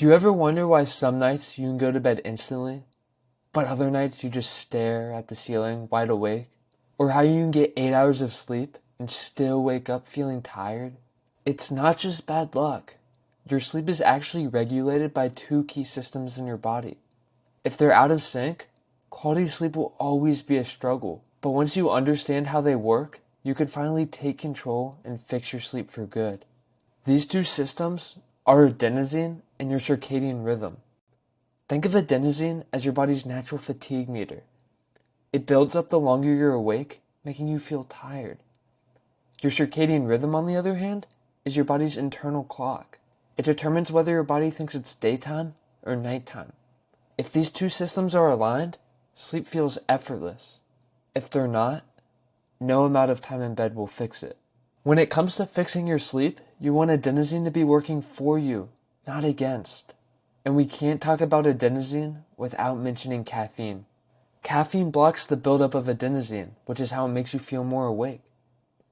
Do you ever wonder why some nights you can go to bed instantly, but other nights you just stare at the ceiling wide awake? Or how you can get 8 hours of sleep and still wake up feeling tired? It's not just bad luck. Your sleep is actually regulated by two key systems in your body. If they're out of sync, quality sleep will always be a struggle. But once you understand how they work, you can finally take control and fix your sleep for good. These two systems are adenosine and your circadian rhythm. Think of adenosine as your body's natural fatigue meter. It builds up the longer you're awake, making you feel tired. Your circadian rhythm, on the other hand, is your body's internal clock. It determines whether your body thinks it's daytime or nighttime. If these two systems are aligned, sleep feels effortless. If they're not, no amount of time in bed will fix it. When it comes to fixing your sleep, you want adenosine to be working for you, not against. And we can't talk about adenosine without mentioning caffeine. Caffeine blocks the buildup of adenosine, which is how it makes you feel more awake.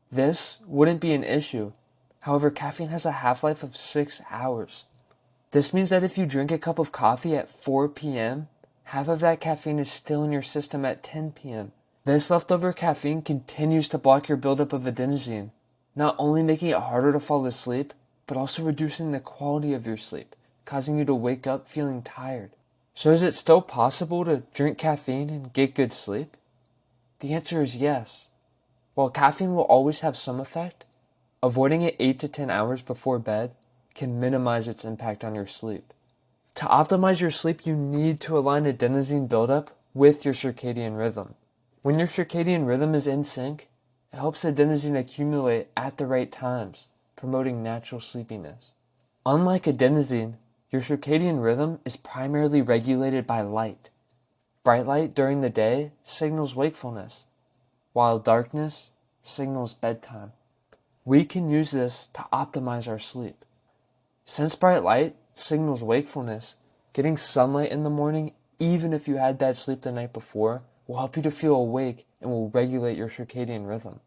This wouldn't be an issue. However, caffeine has a half-life of 6 hours. This means that if you drink a cup of coffee at 4 p.m., half of that caffeine is still in your system at 10 p.m. This leftover caffeine continues to block your buildup of adenosine, not only making it harder to fall asleep, but also reducing the quality of your sleep, causing you to wake up feeling tired. So is it still possible to drink caffeine and get good sleep? The answer is yes. While caffeine will always have some effect, avoiding it 8 to 10 hours before bed can minimize its impact on your sleep. To optimize your sleep, you need to align adenosine buildup with your circadian rhythm. When your circadian rhythm is in sync, it helps adenosine accumulate at the right times, promoting natural sleepiness. Unlike adenosine, your circadian rhythm is primarily regulated by light. Bright light during the day signals wakefulness, while darkness signals bedtime. We can use this to optimize our sleep. Since bright light signals wakefulness, getting sunlight in the morning, even if you had bad sleep the night before, will help you to feel awake and will regulate your circadian rhythm.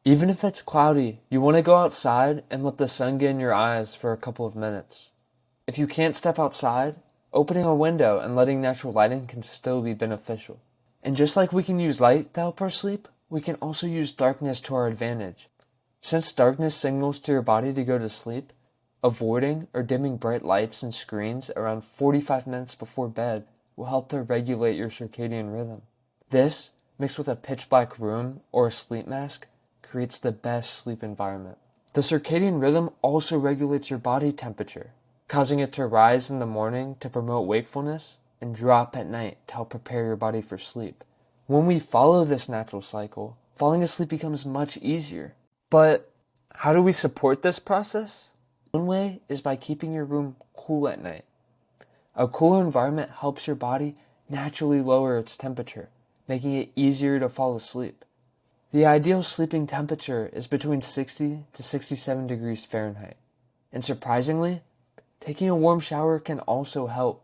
Even if it's cloudy, you want to go outside and let the sun get in your eyes for a couple of minutes. If you can't step outside, opening a window and letting natural light in can still be beneficial. And just like we can use light to help our sleep, we can also use darkness to our advantage. Since darkness signals to your body to go to sleep, avoiding or dimming bright lights and screens around 45 minutes before bed will help to regulate your circadian rhythm. This, mixed with a pitch black room or a sleep mask, creates the best sleep environment. The circadian rhythm also regulates your body temperature, causing it to rise in the morning to promote wakefulness and drop at night to help prepare your body for sleep. When we follow this natural cycle, falling asleep becomes much easier. But how do we support this process? One way is by keeping your room cool at night. A cooler environment helps your body naturally lower its temperature, making it easier to fall asleep. The ideal sleeping temperature is between 60 to 67 degrees Fahrenheit. And surprisingly, taking a warm shower can also help.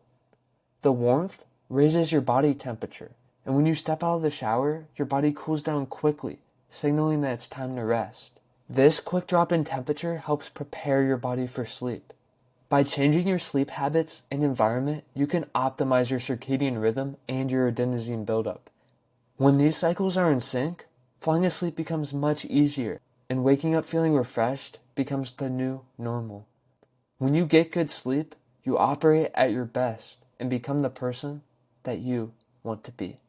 The warmth raises your body temperature, and when you step out of the shower, your body cools down quickly, signaling that it's time to rest. This quick drop in temperature helps prepare your body for sleep. By changing your sleep habits and environment, you can optimize your circadian rhythm and your adenosine buildup. When these cycles are in sync, falling asleep becomes much easier, and waking up feeling refreshed becomes the new normal. When you get good sleep, you operate at your best and become the person that you want to be.